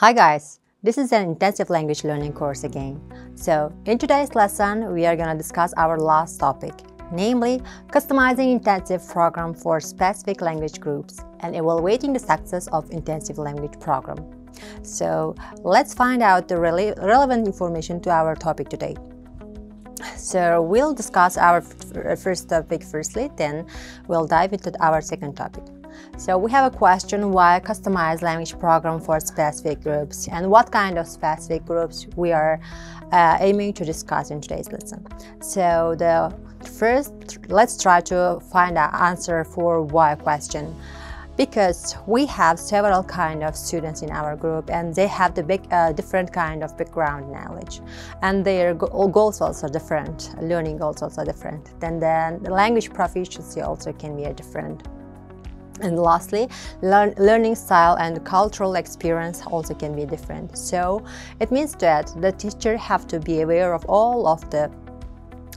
Hi guys, this is an intensive language learning course again. So in today's lesson, we are going to discuss our last topic, namely customizing intensive program for specific language groups and evaluating the success of intensive language program. So let's find out the relevant information to our topic today. So we'll discuss our first topic firstly, then we'll dive into our second topic. So we have a question: why customize language program for specific groups, and what kind of specific groups we are aiming to discuss in today's lesson. So the first, let's try to find an answer for why question. Because we have several kind of students in our group, and they have the different kind of background knowledge, and their goals also different, learning goals also different. Then the language proficiency also can be different. And lastly, learning style and cultural experience also can be different. So it means that the teacher have to be aware of all of the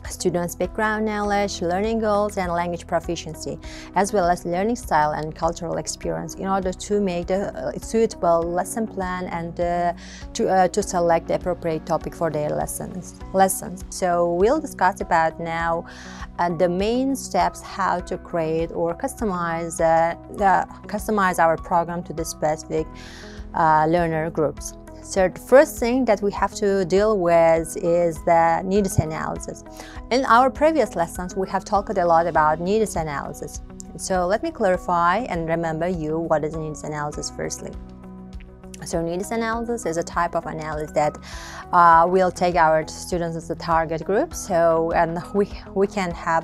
students' background knowledge, learning goals, and language proficiency, as well as learning style and cultural experience, in order to make a suitable lesson plan and to select the appropriate topic for their lessons. So we'll discuss about now the main steps how to create or customize our program to the specific learner groups. So the first thing that we have to deal with is the needs analysis. In our previous lessons, we have talked a lot about needs analysis. So let me clarify and remember you what is needs analysis firstly. So needs analysis is a type of analysis that will take our students as the target group. So and we can have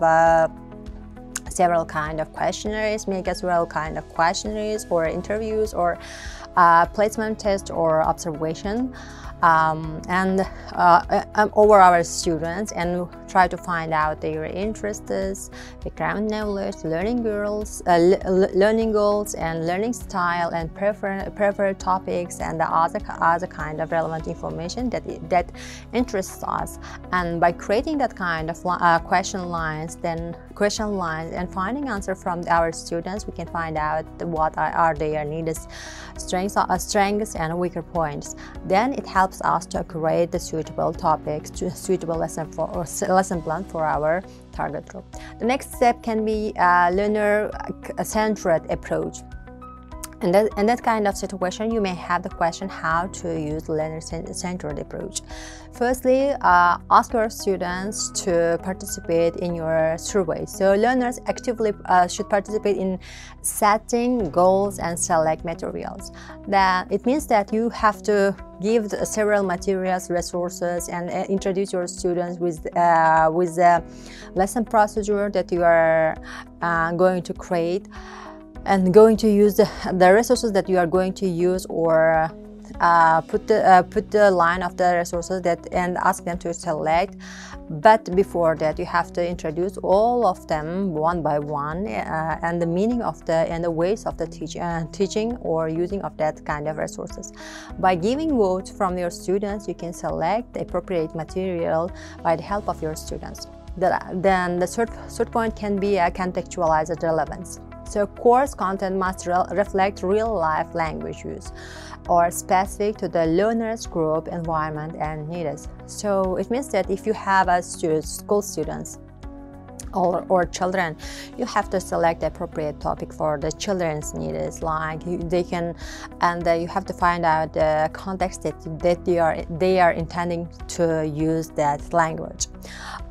several kind of questionnaires, make as well kind of questionnaires or interviews or placement test or observation over our students, and try to find out their interests, background knowledge, learning goals, and learning style, and preferred topics, and the other kind of relevant information that interests us. And by creating that kind of question lines and finding answer from our students, we can find out what are their needs, strengths and weaker points. Then it helps us to create the suitable topics, suitable lesson plan for our target group. The next step can be a learner-centered approach. In that kind of situation, you may have the question how to use learner-centered approach. Firstly, ask your students to participate in your survey. So learners actively should participate in setting goals and select materials. It means that you have to give several materials, resources, and introduce your students with the lesson procedure that you are going to create, and going to use the resources that you are going to use, or put the line of the resources and ask them to select. But before that, you have to introduce all of them one by one, and the meaning of and the ways of the teaching or using of that kind of resources. By giving votes from your students, you can select the appropriate material by the help of your students. Then the third point can be a contextualized relevance. So course content must reflect real-life language use or specific to the learner's group, environment, and needs. So it means that if you have school students or children, you have to select the appropriate topic for the children's needs. Like you have to find out the context that they are intending to use that language.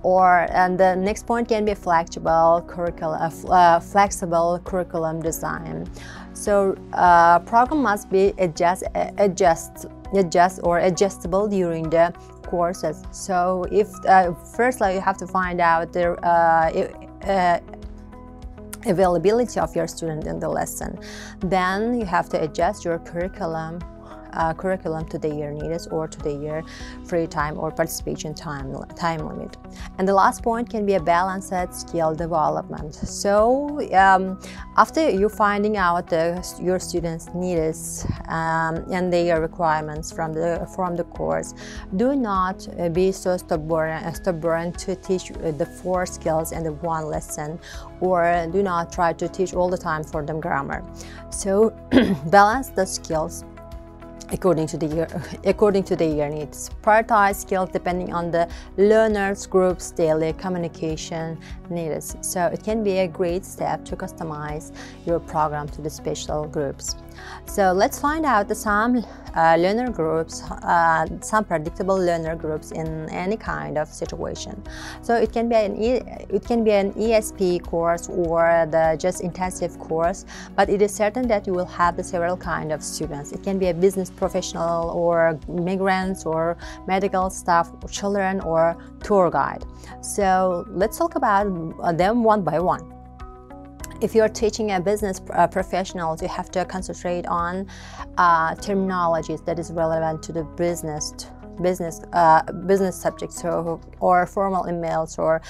And the next point can be flexible curriculum design. So program must be adjustable during the courses. So if firstly you have to find out the availability of your student in the lesson, then you have to adjust your curriculum to their needs or to their free time or participation time limit. And the last point can be a balanced skill development. So after you finding out your students' needs and their requirements from the course, do not be so stubborn to teach the 4 skills in the one lesson, or do not try to teach all the time for them grammar. So balance the skills according to their needs. Prioritize skills depending on the learners group's daily communication needs. So it can be a great step to customize your program to the special groups. So let's find out some learner groups, some predictable learner groups in any kind of situation. So it can be an ESP course or the just intensive course, but it is certain that you will have the several kind of students. It can be a business professional or migrants or medical staff, or children or tour guide. So let's talk about them one by one. If you're teaching a business professionals, you have to concentrate on terminologies that is relevant to the business subjects, or formal emails, or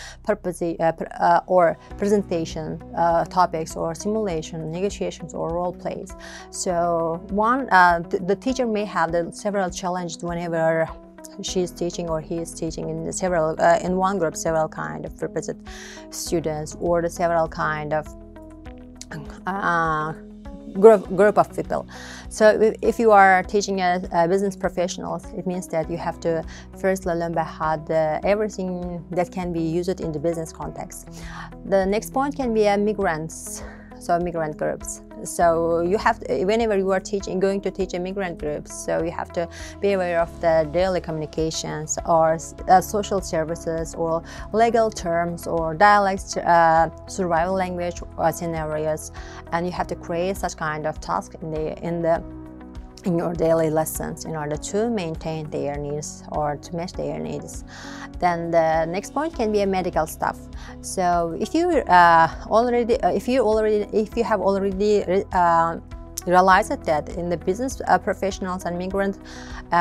or presentation topics, or simulation, negotiations, or role plays. So the teacher may have several challenges whenever she's teaching or he is teaching in one group several kind of represent students, or the several kind of group of people. So if you are teaching a business professionals, it means that you have to first learn by heart everything that can be used in the business context. The next point can be migrants, so migrant groups. So you have to, whenever you are going to teach immigrant groups, so you have to be aware of the daily communications, or social services, or legal terms, or dialects, survival language scenarios, and you have to create such kind of task in your daily lessons in order to maintain their needs or to match their needs. Then the next point can be a medical staff. So if you have already realized that in the business professionals and migrants,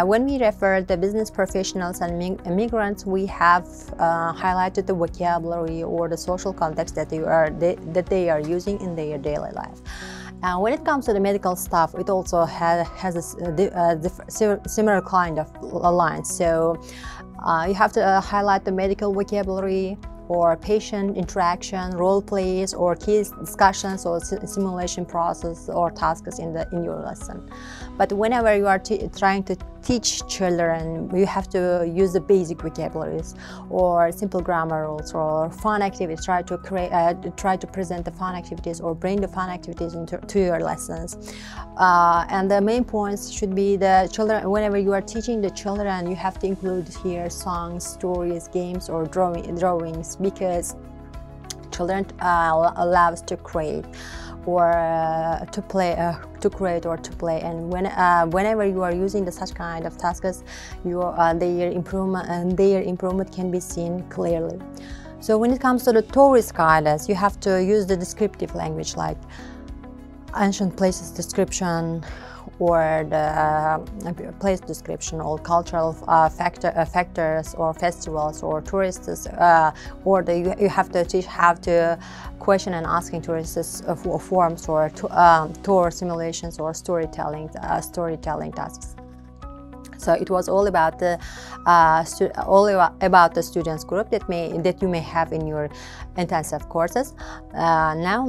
when we refer the business professionals and migrants, we have highlighted the vocabulary or the social context that they are using in their daily life. When it comes to the medical staff, it also has a similar kind of lines. So you have to highlight the medical vocabulary, or patient interaction, role plays, or case discussions, or simulation process or tasks in your lesson. But whenever you are trying to teach children, you have to use the basic vocabularies, or simple grammar rules, or fun activities. Try to present the fun activities, or bring the fun activities to your lessons. And the main points should be the children. Whenever you are teaching the children, you have to include here songs, stories, games, or drawings, because children loves to create or to create or to play, and whenever you are using such kind of tasks, their improvement can be seen clearly. So when it comes to the tourist guidance, you have to use the descriptive language, like ancient places description, or the place description, or cultural factors, or festivals, or tourists, or you have to teach how to question and asking tourists forms, or tour simulations, or storytelling tasks. So it was all about the students group that you may have in your intensive courses. Now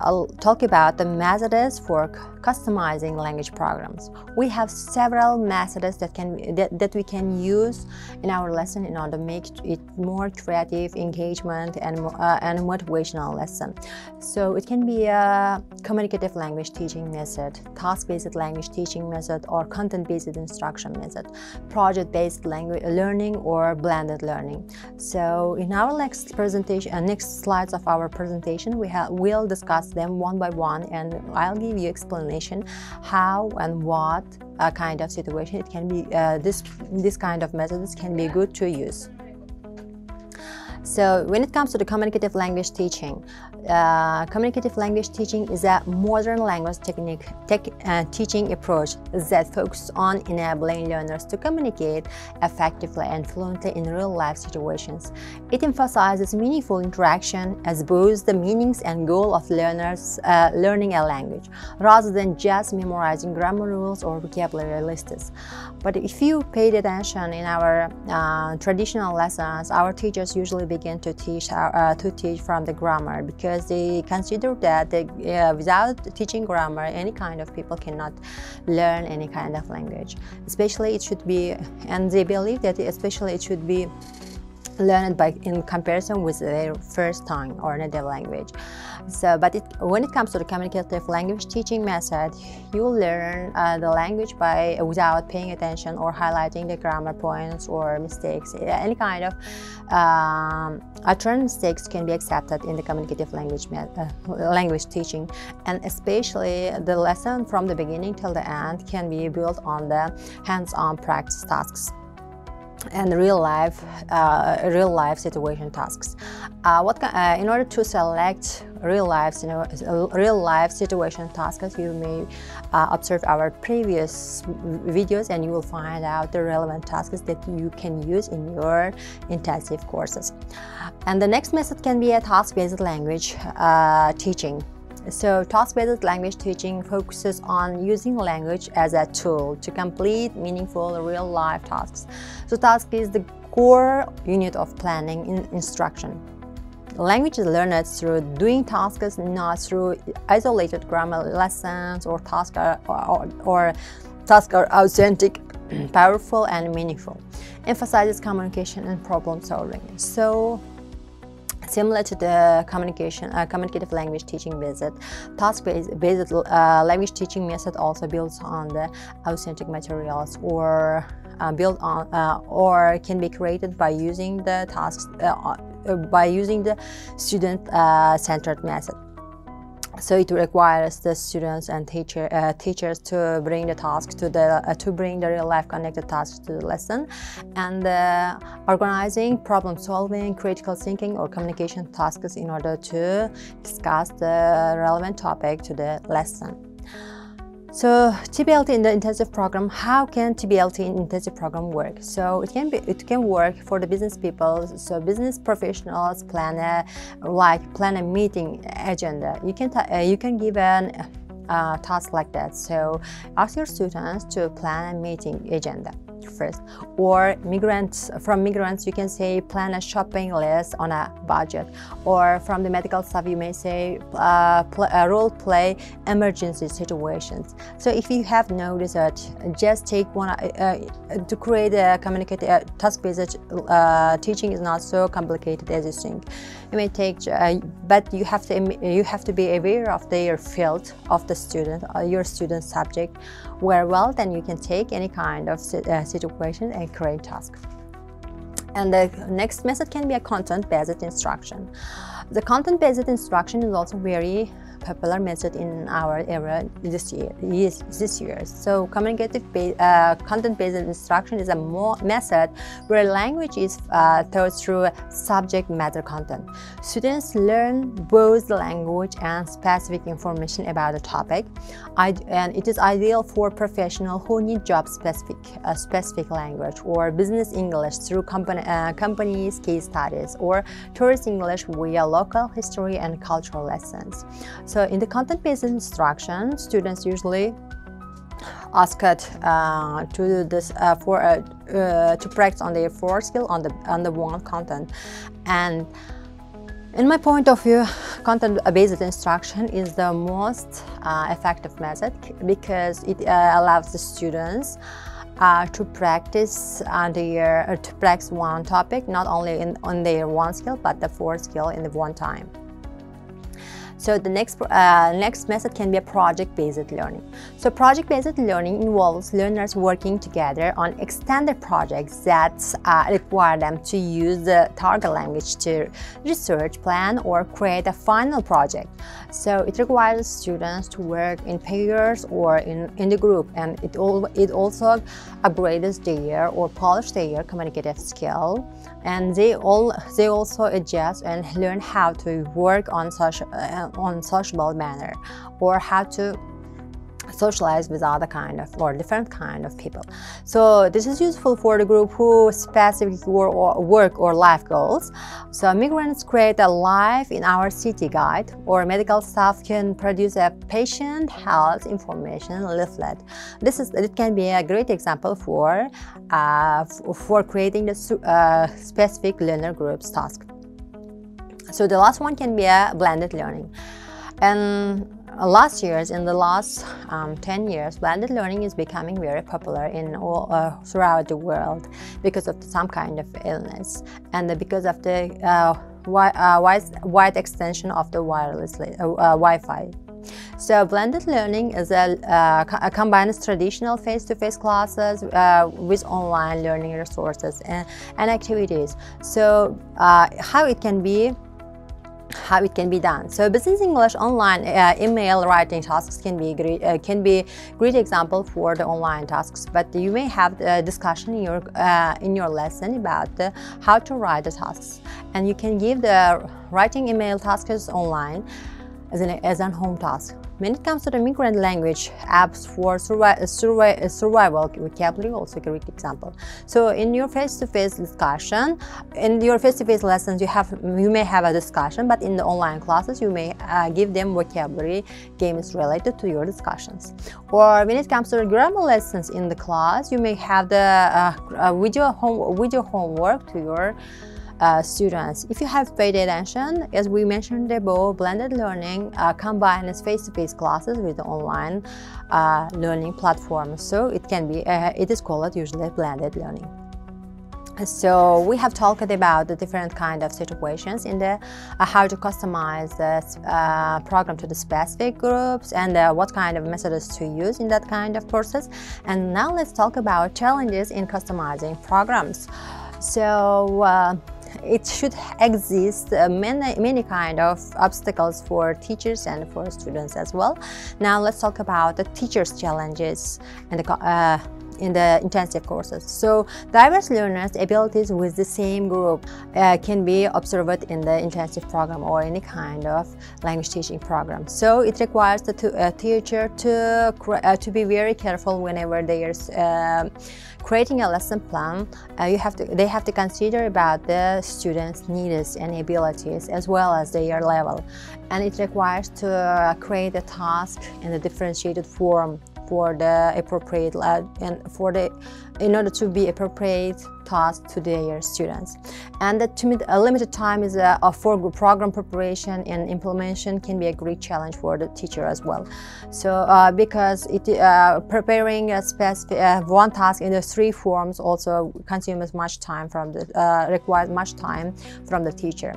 I'll talk about the methods for customizing language programs. We have several methods that we can use in our lesson in order to make it more creative, engagement, and motivational lesson. So it can be a communicative language teaching method, task-based language teaching method, or content-based instruction method, project-based language learning, or blended learning. So in our next slides of our presentation, we'll discuss them one by one, and I'll give you explanation how and what kind of situation it can be. This kind of methods can be good to use. So when it comes to the communicative language teaching is a modern language teaching approach that focuses on enabling learners to communicate effectively and fluently in real-life situations. It emphasizes meaningful interaction as both the meanings and goal of learners learning a language, rather than just memorizing grammar rules or vocabulary lists. But if you paid attention in our traditional lessons, our teachers usually begin to teach from the grammar, because because they consider that without teaching grammar, any kind of people cannot learn any kind of language. Especially it should be, and they believe that especially it should be learned in comparison with their first tongue or native language. So, but when it comes to the communicative language teaching method, you learn the language without paying attention or highlighting the grammar points or mistakes. Any kind of utterance mistakes can be accepted in the communicative language teaching, and especially the lesson from the beginning till the end can be built on the hands-on practice tasks and real life situation tasks. In order to select real life situation tasks, you may observe our previous videos, and you will find out the relevant tasks that you can use in your intensive courses. And the next method can be a task-based language teaching. So task-based language teaching focuses on using language as a tool to complete meaningful real-life tasks. So task is the core unit of planning in instruction. Language is learned through doing tasks, not through isolated grammar lessons, or tasks are authentic, powerful, and meaningful. Emphasizes communication and problem solving. So similar to the communicative language teaching method, task-based language teaching method also builds on the authentic materials, or or can be created by using the tasks by using the student-centered method. So it requires the students and teachers to bring the tasks to bring the real-life connected tasks to the lesson, and organizing, problem-solving, critical thinking, or communication tasks in order to discuss the relevant topic to the lesson. So TBLT in the intensive program, how can TBLT in intensive program work? So it can work for the business people. So business professionals plan a meeting agenda. You can give an task like that. So ask your students to plan a meeting agenda first, or from migrants you can say plan a shopping list on a budget, or from the medical staff you may say role play emergency situations. So if you have no research, just take one to create a communicative task-based teaching is not so complicated as you think. You may take, but you have to be aware of their field of the student, your student subject, where well then you can take any kind of situation and create task. And the next method can be a content-based instruction. The content-based instruction is also very popular method in our era this year. So content-based instruction is a method where language is taught through subject matter content. Students learn both the language and specific information about the topic, and it is ideal for professionals who need job-specific language, or business English through companies' case studies, or tourist English via local history and cultural lessons. So in the content-based instruction, students usually asked to do this to practice on their 4 skill on the one content. And in my point of view, content-based instruction is the most effective method, because it allows the students to practice one topic, not only on their 1 skill, but the 4 skill in the one time. So the next method can be a project-based learning. So project-based learning involves learners working together on extended projects that require them to use the target language to research, plan, or create a final project. So it requires students to work in pairs or in the group, and it also upgrades their or polish their communicative skill, and they also adjust and learn how to work on sociable manner, or how to socialize with other kind of or different kind of people. So this is useful for the group who specific work or life goals. So migrants create a life in our city guide, or medical staff can produce a patient health information leaflet. It can be a great example for creating the specific learner groups task. So the last one can be a blended learning. And in the last 10 years, blended learning is becoming very popular in all throughout the world because of some kind of illness and because of the wide extension of the wireless Wi-Fi. So blended learning is combines traditional face-to-face classes with online learning resources and activities. So how it can be done. So business English online email writing tasks can be great example for the online tasks. But you may have a discussion in your lesson about how to write the tasks, and you can give the writing email tasks online as an home task. When it comes to the migrant language apps for survival vocabulary, also a great example. So in your face-to-face discussion, in your face-to-face lessons, you may have a discussion, but in the online classes, you may give them vocabulary games related to your discussions. Or when it comes to the grammar lessons in the class, you may have the video homework to your students. If you have paid attention, as we mentioned above, blended learning combines face-to-face classes with the online learning platforms. So it is called usually blended learning. So we have talked about the different kind of situations in the how to customize the program to the specific groups and what kind of methods to use in that kind of process. And now let's talk about challenges in customizing programs. So it should exist many kind of obstacles for teachers and for students as well. Now let's talk about the teachers' challenges in the intensive courses. So diverse learners' abilities with the same group can be observed in the intensive program or any kind of language teaching program. So it requires the teacher to be very careful whenever they are creating a lesson plan. They have to consider about the students' needs and abilities as well as their level, and it requires to create a task in a differentiated form for the appropriate in order to be appropriate task to their students. And a limited time is for program preparation and implementation can be a great challenge for the teacher as well. So because preparing a specific one task in the 3 forms also consumes much time requires much time from the teacher.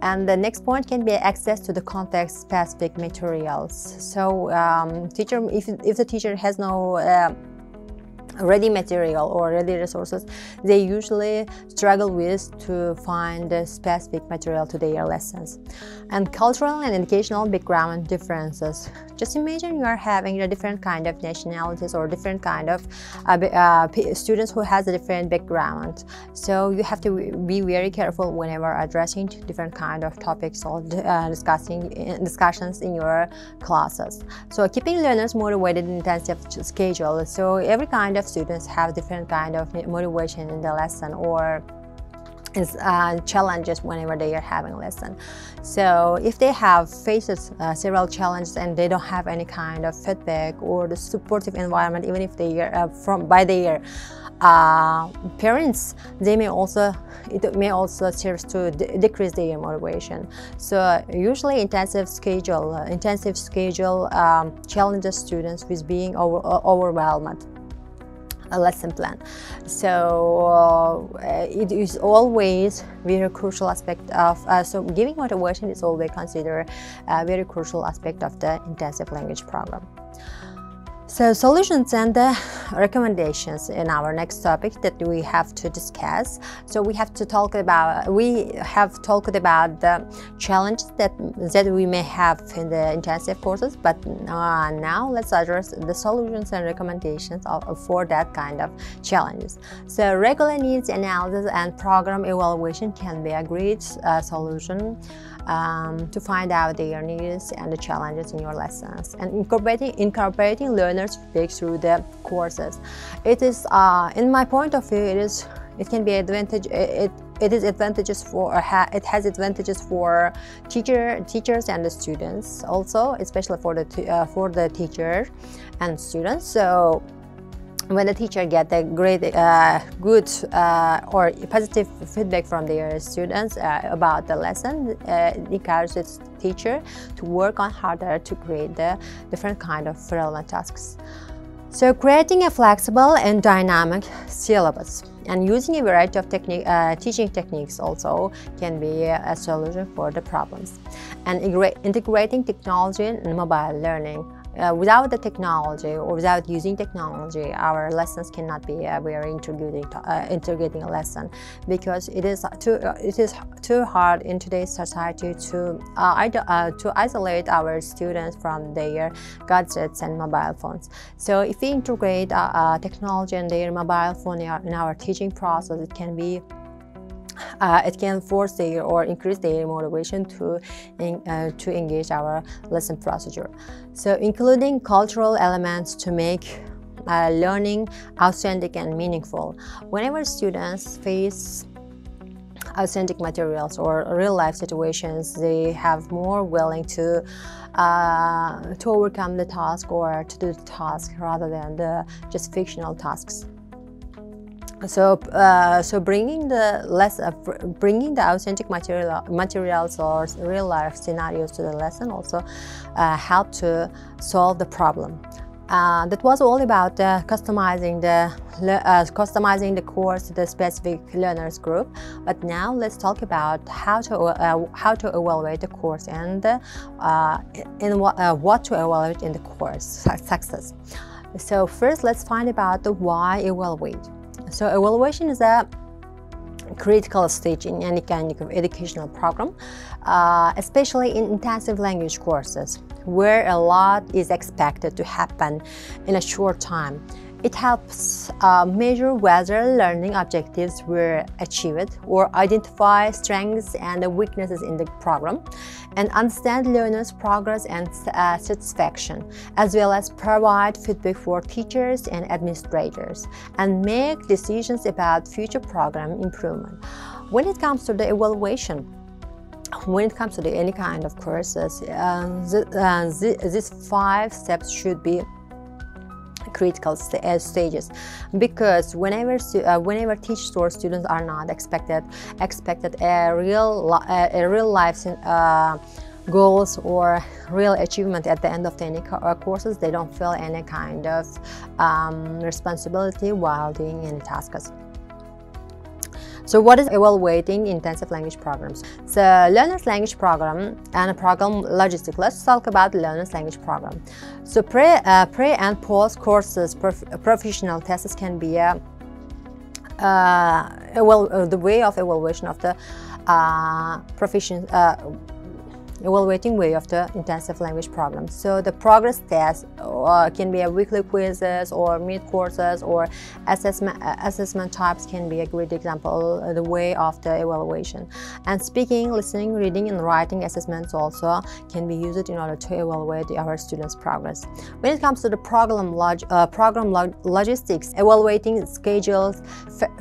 And the next point can be access to the context specific materials. So if the teacher has no ready material or ready resources, they usually struggle with to find the specific material to their lessons. And cultural and educational background differences. Just imagine you are having a different kind of nationalities or different kind of students who has a different background. So you have to be very careful whenever addressing different kind of topics or discussions in your classes. So keeping learners motivated in intensive schedule. So every kind of students have different kind of motivation in the lesson or challenges whenever they are having a lesson. So if they have faced several challenges and they don't have any kind of feedback or the supportive environment, even if they are by their parents, it may also serve to decrease their motivation. So usually intensive schedule challenges students with being overwhelmed a lesson plan. So it is always very crucial aspect of so giving motivation is always considered a very crucial aspect of the intensive language program. So solutions and recommendations in our next topic that we have to discuss. So we have talked about the challenges that we may have in the intensive courses, but now let's address the solutions and recommendations for that kind of challenges. So regular needs analysis and program evaluation can be a great solution to find out their needs and the challenges in your lessons, and incorporating learners' feedback through the courses. It is, in my point of view, it can be advantage. It has advantages for teachers and the students also, especially for the teacher and students. So when the teacher get a great, good or positive feedback from their students about the lesson, it encourages the teacher to work on harder to create the different kind of relevant tasks. So creating a flexible and dynamic syllabus and using a variety of teaching techniques also can be a solution for the problems. And integrating technology and mobile learning. Without the technology or without using technology, our lessons cannot be we are integrating a lesson, because it is too hard in today's society to isolate our students from their gadgets and mobile phones. So if we integrate technology and their mobile phone in our teaching process, it can be it can force their or increase their motivation to engage our lesson procedure. So including cultural elements to make learning authentic and meaningful. Whenever students face authentic materials or real-life situations, they have more willing to overcome the task or to do the task rather than the just fictional tasks. So, bringing the authentic materials or real-life scenarios to the lesson also help to solve the problem. That was all about customizing the course to the specific learners group. But now let's talk about how to evaluate the course and what to evaluate in the course success. So first, let's find about the why evaluate. So evaluation is a critical stage in any kind of educational program, especially in intensive language courses, where a lot is expected to happen in a short time. It helps measure whether learning objectives were achieved or identify strengths and weaknesses in the program and understand learners' progress and satisfaction, as well as provide feedback for teachers and administrators and make decisions about future program improvement. When it comes to the evaluation, when it comes to any kind of courses, these 5 steps should be critical stages, because whenever teachers or students are not expected a real life goals or real achievement at the end of any courses, they don't feel any kind of responsibility while doing any tasks. So what is evaluating intensive language programs? So learner's language program and a program logistics. Let's talk about learner's language program. So pre and post courses professional tests can be the way of evaluation of the evaluating way of the intensive language program. So the progress test can be a weekly quizzes or mid courses, or assessment types can be a great example the way of the evaluation. And speaking, listening, reading and writing assessments also can be used in order to evaluate our students' progress. When it comes to the program logistics, evaluating schedules,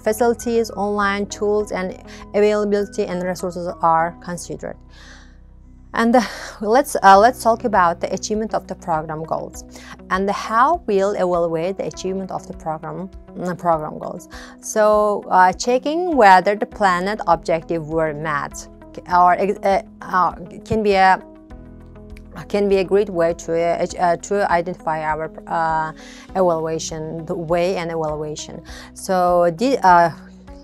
facilities, online tools and availability and resources are considered. And let's talk about the achievement of the program goals and how we'll evaluate the achievement of the program goals. So checking whether the planned objectives were met or can be a great way to identify our evaluation, the way and evaluation. So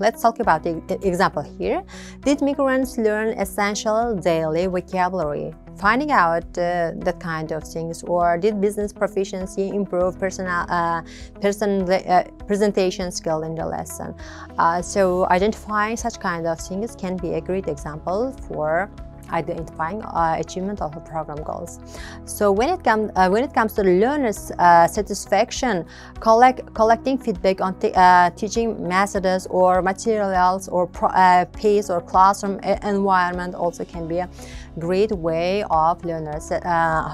let's talk about the example here. Did migrants learn essential daily vocabulary? Finding out that kind of things. Or did business proficiency improve presentation skill in the lesson? So identifying such kind of things can be a great example for identifying achievement of the program goals. So when it comes to the learners' satisfaction, collecting feedback on teaching methods or materials or pace or classroom environment also can be a great way of learners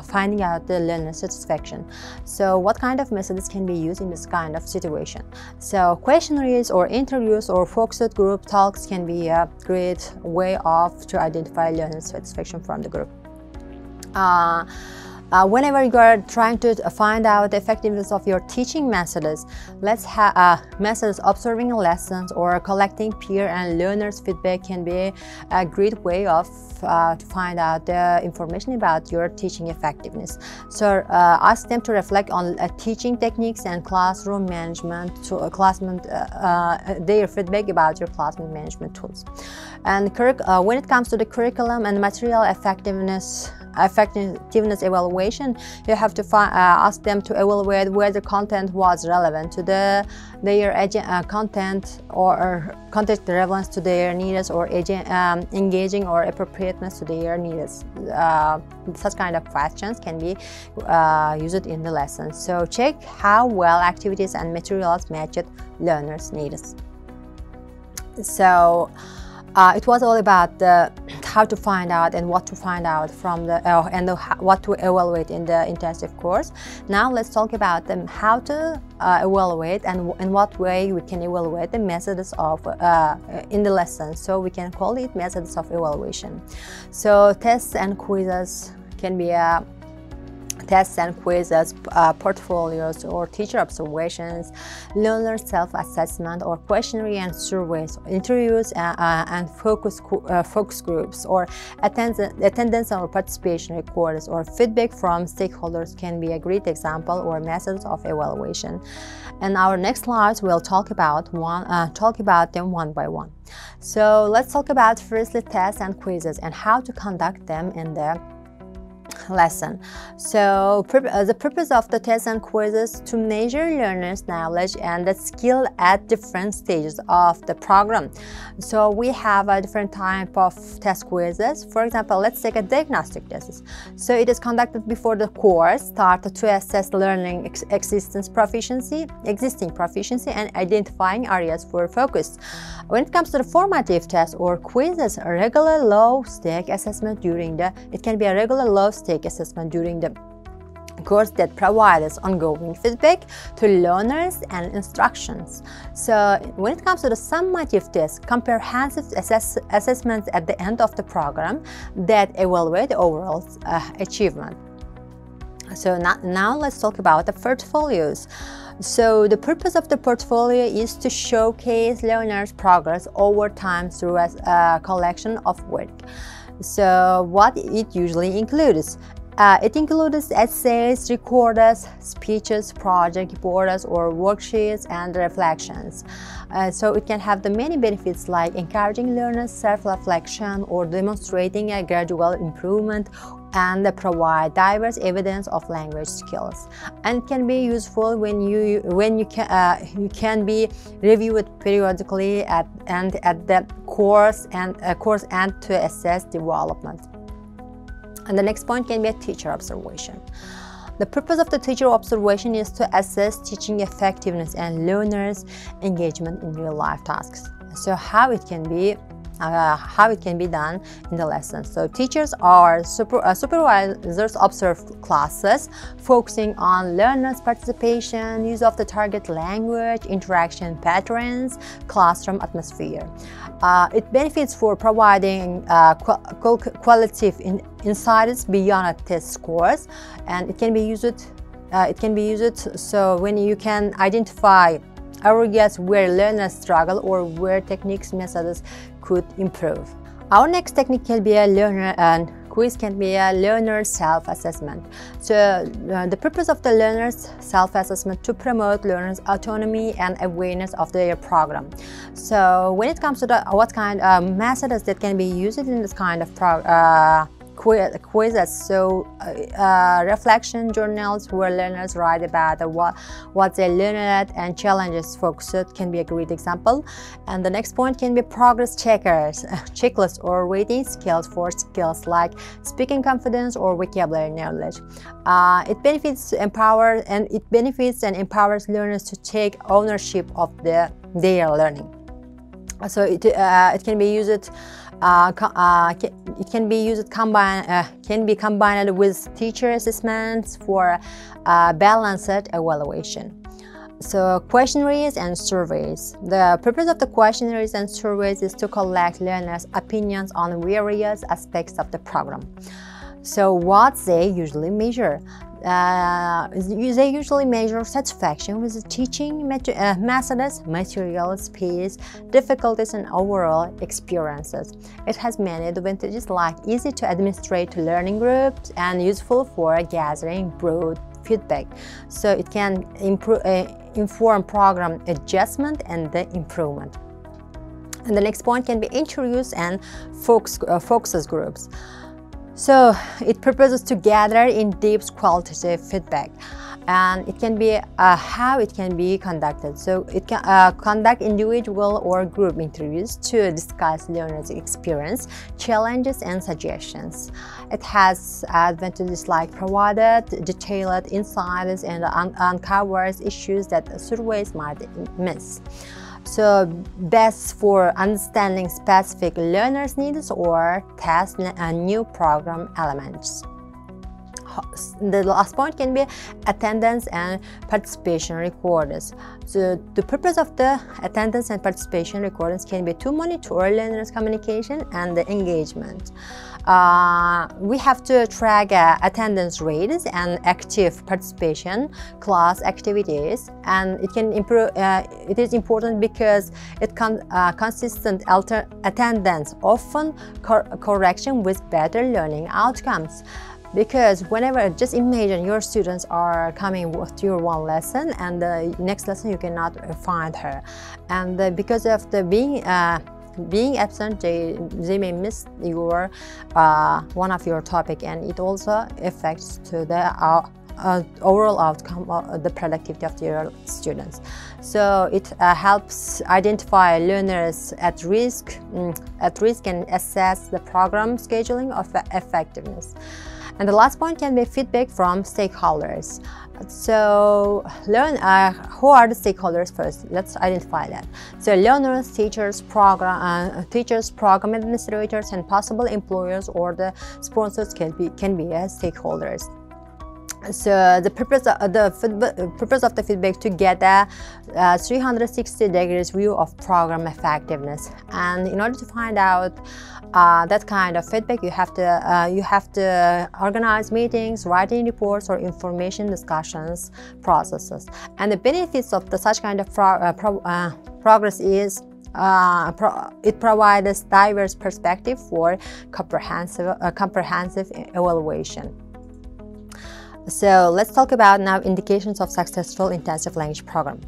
finding out the learner satisfaction. So what kind of methods can be used in this kind of situation? So questionnaires or interviews or focused group talks can be a great way to identify learner satisfaction from the group. Whenever you are trying to find out the effectiveness of your teaching methods, let's have methods observing lessons or collecting peer and learners feedback can be a great way of to find out the information about your teaching effectiveness. So ask them to reflect on teaching techniques and classroom management their feedback about your classroom management tools. And when it comes to the curriculum and material effectiveness evaluation, you have to ask them to evaluate whether content was relevant to their content or content relevance to their needs, or engaging or appropriateness to their needs. Such kind of questions can be used in the lesson. So check how well activities and materials matched learners' needs. So it was all about how to find out and what to find out from what to evaluate in the intensive course. Now let's talk about how to evaluate and in what way we can evaluate the methods of in the lesson. So we can call it methods of evaluation. So tests and quizzes can be portfolios or teacher observations, learner self-assessment or questionnaire and surveys, interviews and focus groups, or attendance or participation records, or feedback from stakeholders can be a great example or methods of evaluation. And our next slides will talk about them one by one. So let's talk about firstly tests and quizzes and how to conduct them in the lesson. So the purpose of the tests and quizzes to measure learners' knowledge and the skill at different stages of the program. So we have a different type of test quizzes. For example, let's take a diagnostic test. So it is conducted before the course started to assess learning existing proficiency and identifying areas for focus. When it comes to the formative tests or quizzes, a regular low-stake assessment it can be a regular low-stake assessment during the course that provides ongoing feedback to learners and instructions. So when it comes to the summative test, comprehensive assessments at the end of the program that evaluate the overall achievement. So now let's talk about the portfolios. So the purpose of the portfolio is to showcase learners' progress over time through a collection of work. So what it usually includes? It includes essays, recorders, speeches, project reports, or worksheets and reflections. So it can have the many benefits like encouraging learners' self-reflection or demonstrating a gradual improvement, and provide diverse evidence of language skills. And it can be useful when you can be reviewed periodically at the course end to assess development. And the next point can be a teacher observation. The purpose of the teacher observation is to assess teaching effectiveness and learners' engagement in real-life tasks. So how it can be done in the lesson. So teachers or supervisors observe classes, focusing on learners' participation, use of the target language, interaction patterns, classroom atmosphere. It benefits for providing qualitative insights beyond a test scores, and it can be used so when you can identify areas where learners struggle or where techniques methods could improve. Our next technique can be a learner and quiz can be a learner self-assessment. So the purpose of the learner's self-assessment to promote learners' autonomy and awareness of their program. So when it comes to what kind of methods that can be used in this kind of quizzes, so reflection journals where learners write about what they learned and challenges focused can be a great example. And the next point can be progress checklists or rating skills for skills like speaking confidence or vocabulary knowledge. It benefits and empowers learners to take ownership of their learning. So it can be used. It can be combined with teacher assessments for balanced evaluation. So questionnaires and surveys. The purpose of the questionnaires and surveys is to collect learners' opinions on various aspects of the program. So what they usually measure? They usually measure satisfaction with the teaching methods, materials, speed, difficulties, and overall experiences. It has many advantages like easy to administrate learning groups and useful for gathering broad feedback. So it can inform program adjustment and the improvement. And the next point can be interviews and focus groups. So it proposes to gather in-depth qualitative feedback, and it can be how it can be conducted. So it can conduct individual or group interviews to discuss learners' experience, challenges, and suggestions. It has advantages like provided detailed insights and uncovers issues that surveys might miss. So best for understanding specific learners' needs or test new program elements. The last point can be attendance and participation recordings. So the purpose of the attendance and participation recordings can be to monitor learners' communication and the engagement. We have to track attendance rates and active participation, class activities, and it can improve. It is important because it consistent attendance often correction with better learning outcomes. Because whenever, just imagine your students are coming to your one lesson and the next lesson you cannot find her, and because of the being absent, they may miss your one of your topic, and it also affects to the overall outcome of the productivity of your students. So it helps identify learners at risk and assess the program scheduling of effectiveness. And the last point can be feedback from stakeholders. So who are the stakeholders first? Let's identify that. So learners, teachers, program administrators, and possible employers or the sponsors can be stakeholders. So the purpose of the feedback to get a 360 degrees view of program effectiveness, and in order to find out that kind of feedback, you have to organize meetings, writing reports, or information discussions processes. And the benefits of such kind of progress is it provides diverse perspective for comprehensive evaluation. So let's talk about now indications of successful intensive language program.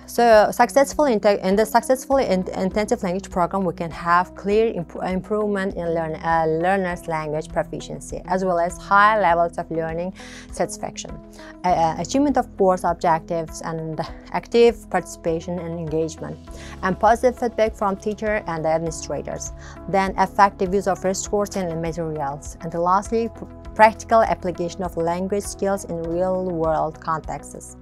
So in the successful intensive language program, we can have clear improvement in learners' language proficiency, as well as high levels of learning satisfaction, achievement of course objectives, and active participation and engagement, and positive feedback from teachers and administrators. Then effective use of resources and materials, and lastly, practical application of language skills in real-world contexts.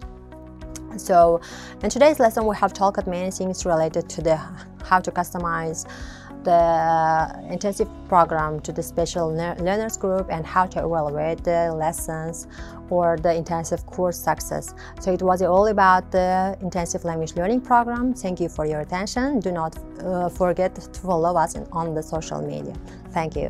So in today's lesson, we have talked about many things related to how to customize the intensive program to the special learners group, and how to evaluate the lessons or the intensive course success. So it was all about the intensive language learning program. Thank you for your attention. Do not forget to follow us on the social media. Thank you.